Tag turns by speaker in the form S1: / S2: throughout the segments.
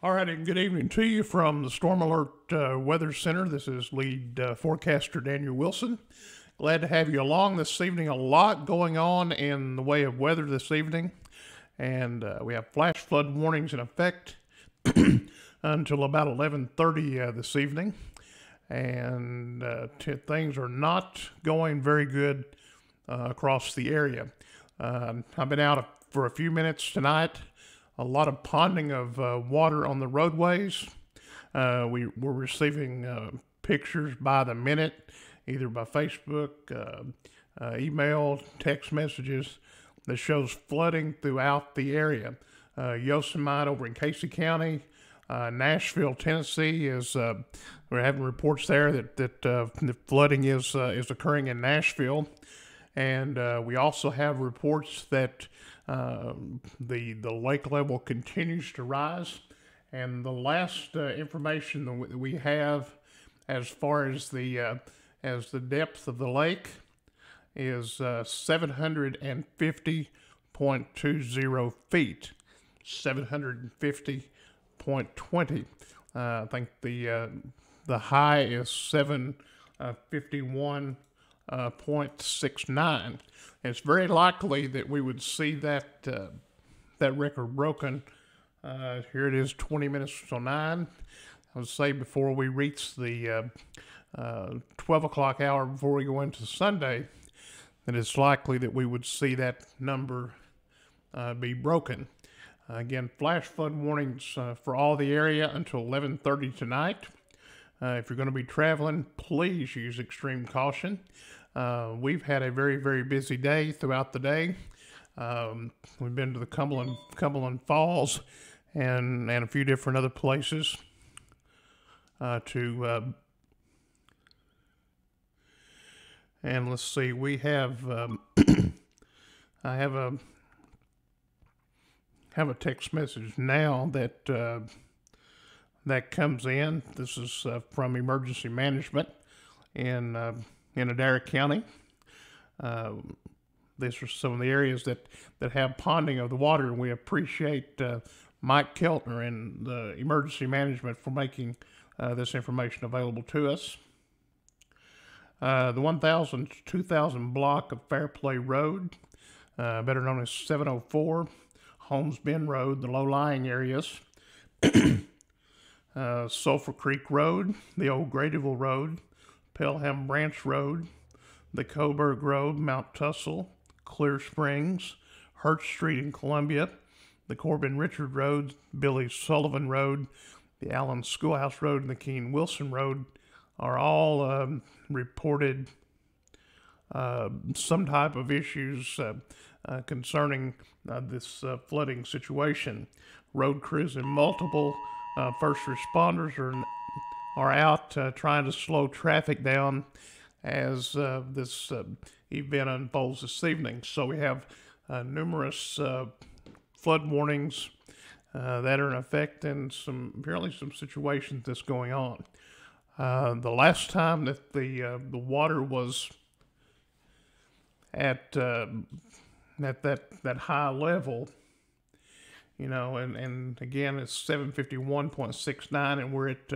S1: All right, and good evening to you from the Storm Alert Weather Center. This is lead forecaster Daniel Wilson. Glad to have you along this evening. A lot going on in the way of weather this evening, and we have flash flood warnings in effect until about 11:30 this evening, and things are not going very good across the area. I've been out for a few minutes tonight. A lot of ponding of water on the roadways. We're receiving pictures by the minute, either by Facebook, email, text messages, that shows flooding throughout the area. Yosemite over in Casey County, Nashville, Tennessee is we're having reports there that the flooding is occurring in Nashville, and we also have reports that the lake level continues to rise, and the last information that we have as far as the depth of the lake is 750.20 feet, 750.20. I think the high is 751.69. It's very likely that we would see that record broken. Here it is, 20 minutes till 9. I would say before we reach the 12 o'clock hour before we go into Sunday, that it's likely that we would see that number be broken. Again, flash flood warnings for all the area until 11:30 tonight. If you're going to be traveling, please use extreme caution. We've had a very, very busy day throughout the day. We've been to the Cumberland Falls and a few different other places and let's see, we have I have a text message now that comes in. This is from Emergency Management in Adair County. These are some of the areas that have ponding of the water, and we appreciate Mike Keltner and the Emergency Management for making this information available to us. The 1000 to 2000 block of Fairplay Road, better known as 704, Holmes Bend Road, the low-lying areas, Sulphur Creek Road, the Old Gradyville Road, Pelham Branch Road, the Coburg Road, Mount Tussle, Clear Springs, Hurt Street in Columbia, the Corbin Richard Road, Billy Sullivan Road, the Allen Schoolhouse Road, and the Keene Wilson Road are all reported some type of issues concerning this flooding situation. Road crews and multiple first responders are out trying to slow traffic down as this event unfolds this evening. So we have numerous flood warnings that are in effect, and apparently some situations that's going on. The last time that the water was at that high level, and again it's 751.69, and we're at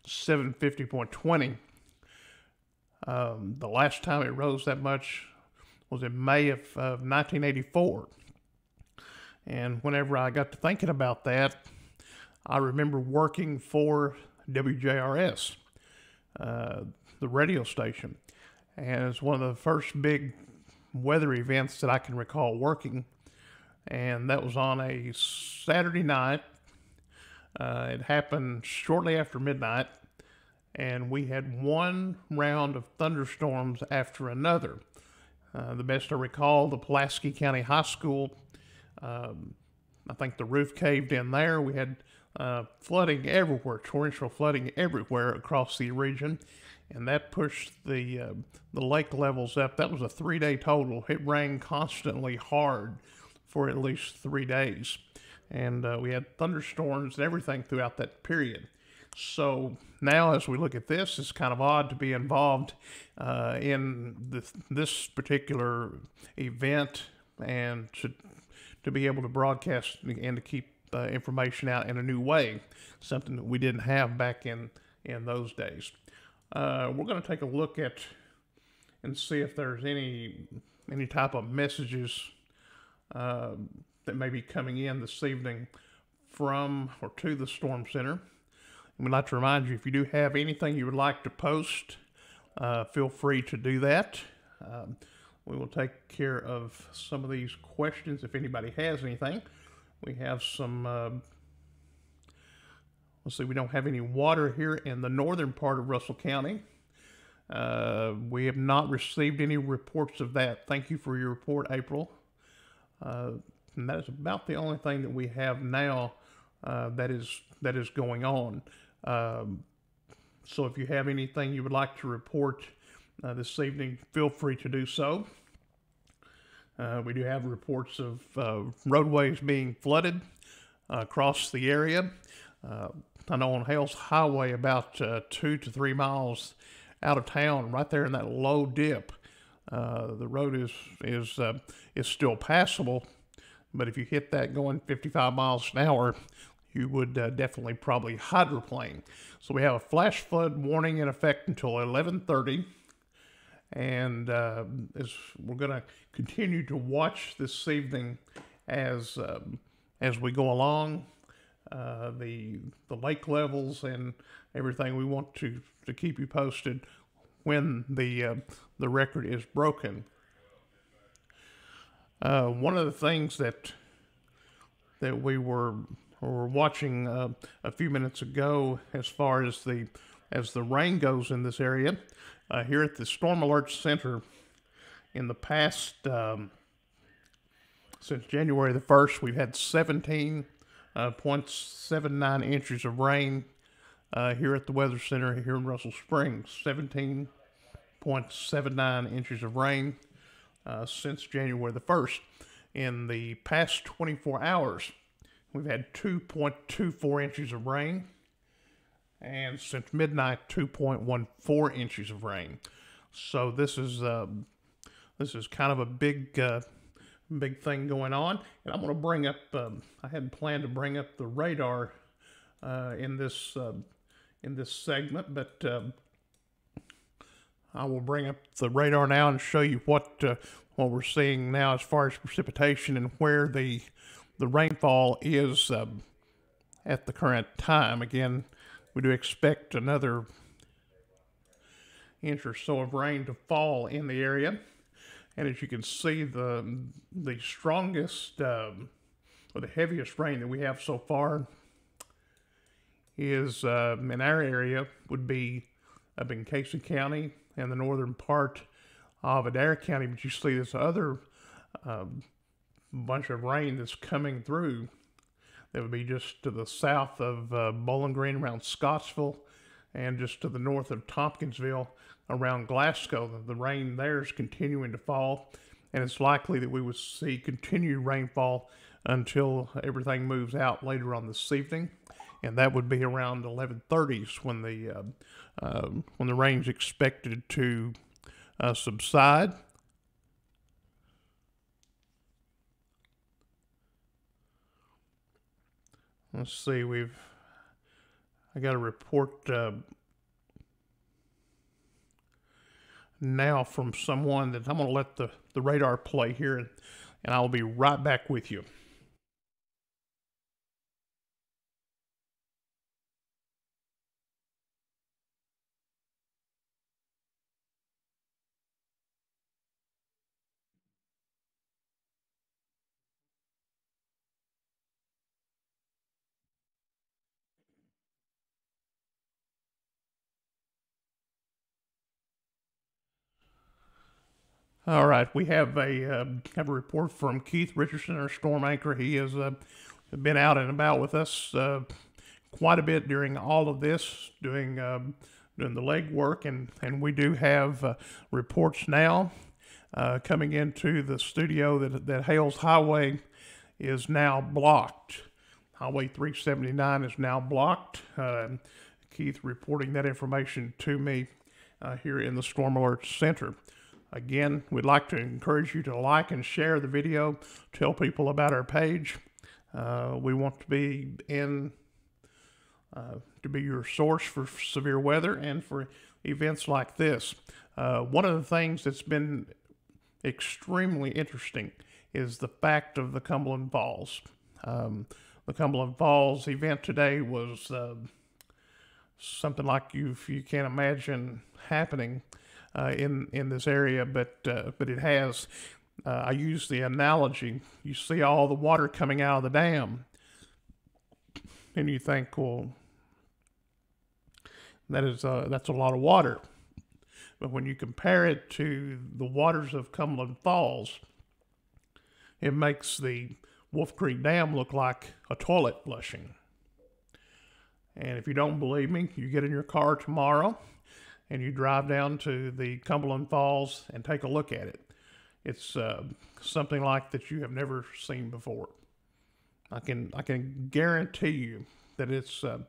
S1: 750.20. The last time it rose that much was in May of 1984. And whenever I got to thinking about that, I remember working for WJRS, the radio station. And it's one of the first big weather events that I can recall working. And that was on a Saturday night. It happened shortly after midnight. And we had one round of thunderstorms after another. The best I recall, the Pulaski County High School, I think the roof caved in there. We had flooding everywhere, torrential flooding everywhere across the region, and that pushed the lake levels up. That was a 3-day total. It rained constantly hard for at least 3 days, and we had thunderstorms and everything throughout that period. So now as we look at this, it's kind of odd to be involved in this particular event and to be able to broadcast and to keep information out in a new way, something that we didn't have back in those days. We're going to take a look at and see if there's any type of messages that may be coming in this evening from or to the Storm Center. And we'd like to remind you, if you do have anything you would like to post, feel free to do that. We will take care of some of these questions if anybody has anything. We have some, let's see, we don't have any water here in the northern part of Russell County. We have not received any reports of that. Thank you for your report, April. And that is about the only thing that we have now that is going on. So if you have anything you would like to report this evening, feel free to do so. We do have reports of roadways being flooded across the area. I know on Hales Highway, about 2 to 3 miles out of town, right there in that low dip, the road is still passable. But if you hit that going 55 miles an hour, you would definitely probably hydroplane. So we have a flash flood warning in effect until 11:30. And we're going to continue to watch this evening as we go along, the lake levels and everything. We want to keep you posted when the record is broken. One of the things that we were watching a few minutes ago, as far as the rain goes in this area, here at the Storm Alert Center, in the past, since January the 1st, we've had 17.79 inches of rain here at the Weather Center here in Russell Springs. 17.79 inches of rain since January the 1st. In the past 24 hours, we've had 2.24 inches of rain. And since midnight, 2.14 inches of rain. So this is kind of a big thing going on. And I'm going to bring up. I hadn't planned to bring up the radar in this segment, but I will bring up the radar now and show you what we're seeing now as far as precipitation and where the rainfall is at the current time. Again, we do expect another inch or so of rain to fall in the area. And as you can see, the strongest or the heaviest rain that we have so far is in our area would be up in Casey County and the northern part of Adair County. But you see this other bunch of rain that's coming through. That would be just to the south of Bowling Green, around Scottsville, and just to the north of Tompkinsville, around Glasgow. The rain there is continuing to fall, and it's likely that we would see continued rainfall until everything moves out later on this evening, and that would be around 11:30s when the rain's expected to subside. Let's see, I got a report now from someone that I'm going to let the radar play here, and I'll be right back with you. All right, we have a report from Keith Richardson, our storm anchor. He has been out and about with us quite a bit during all of this, doing the legwork, and we do have reports now coming into the studio that Hales Highway is now blocked. Highway 379 is now blocked. Keith reporting that information to me here in the Storm Alert Center. Again, we'd like to encourage you to like and share the video, tell people about our page. We want to be to be your source for severe weather and for events like this. One of the things that's been extremely interesting is the fact of the Cumberland Falls. The Cumberland Falls event today was something like you can't imagine happening in this area, but it has. I use the analogy: you see all the water coming out of the dam, and you think, well, that's a lot of water. But when you compare it to the waters of Cumberland Falls, it makes the Wolf Creek Dam look like a toilet flushing. And if you don't believe me, you get in your car tomorrow and you drive down to the Cumberland Falls and take a look at it. It's something like that you have never seen before. I can guarantee you that it's an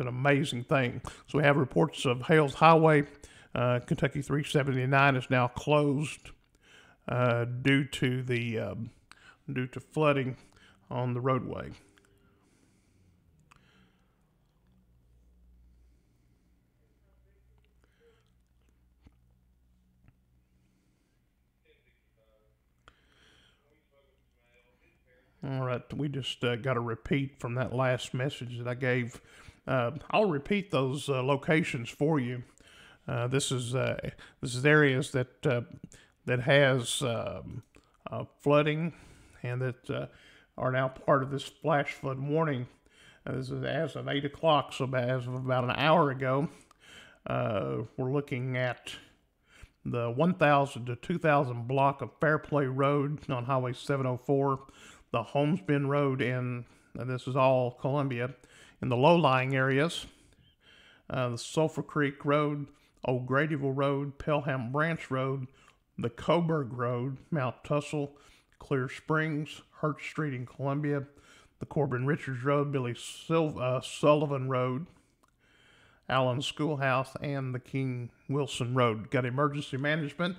S1: amazing thing. So we have reports of Hales Highway, Kentucky 379 is now closed due to flooding on the roadway. All right, we just got a repeat from that last message that I gave. I'll repeat those locations for you. This is areas that has flooding and that are now part of this flash flood warning. This is as of 8 o'clock, so as of about an hour ago. We're looking at the 1,000 to 2,000 block of Fairplay Road on Highway 704, the Holmes Bend Road, and this is all Columbia, in the low-lying areas, the Sulphur Creek Road, Old Gradyville Road, Pelham Branch Road, the Coburg Road, Mount Tussle, Clear Springs, Hurt Street in Columbia, the Corbin Richards Road, Billy Sullivan Road, Allen Schoolhouse, and the King Wilson Road. Got emergency management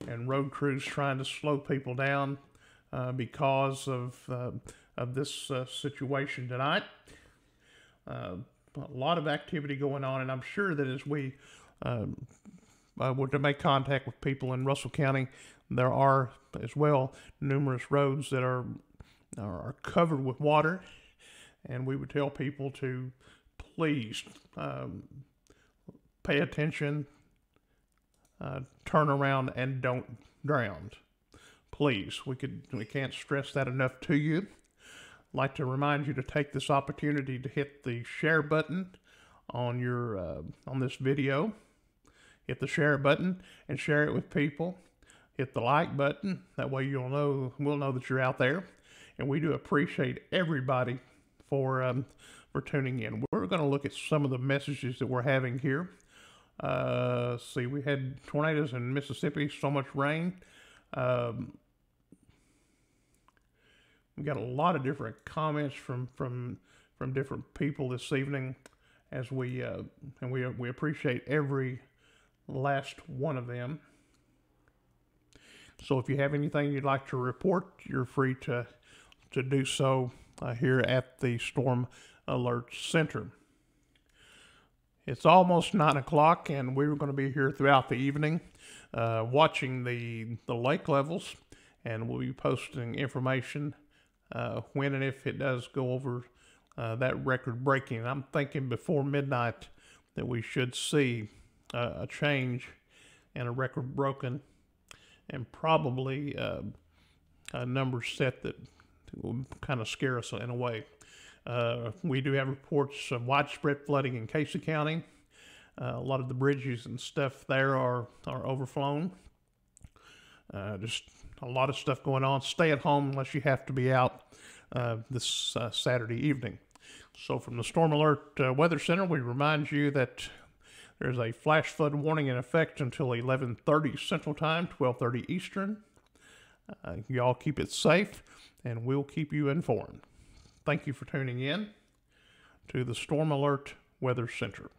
S1: and road crews trying to slow people down because of this situation tonight. A lot of activity going on, and I'm sure that as we were to make contact with people in Russell County, there are as well numerous roads that are covered with water, and we would tell people to please pay attention, turn around, and don't drown. Please, we can't stress that enough to you. I'd like to remind you to take this opportunity to hit the share button on your on this video. Hit the share button and share it with people. Hit the like button. That way we'll know that you're out there. And we do appreciate everybody for tuning in. We're going to look at some of the messages that we're having here. See, we had tornadoes in Mississippi, so much rain. We got a lot of different comments from different people this evening, as we appreciate every last one of them. So if you have anything you'd like to report, you're free to do so here at the Storm Alert Center. It's almost 9 o'clock, and we're going to be here throughout the evening watching the lake levels, and we'll be posting information when and if it does go over that record breaking. I'm thinking before midnight that we should see a change and a record broken, and probably a number set that will kind of scare us in a way. We do have reports of widespread flooding in Casey County. A lot of the bridges and stuff there are overflown. Just a lot of stuff going on. Stay at home unless you have to be out this Saturday evening. So from the Storm Alert Weather Center, we remind you that there's a flash flood warning in effect until 11:30 Central Time, 12:30 Eastern. Y'all keep it safe, and we'll keep you informed. Thank you for tuning in to the Storm Alert Weather Center.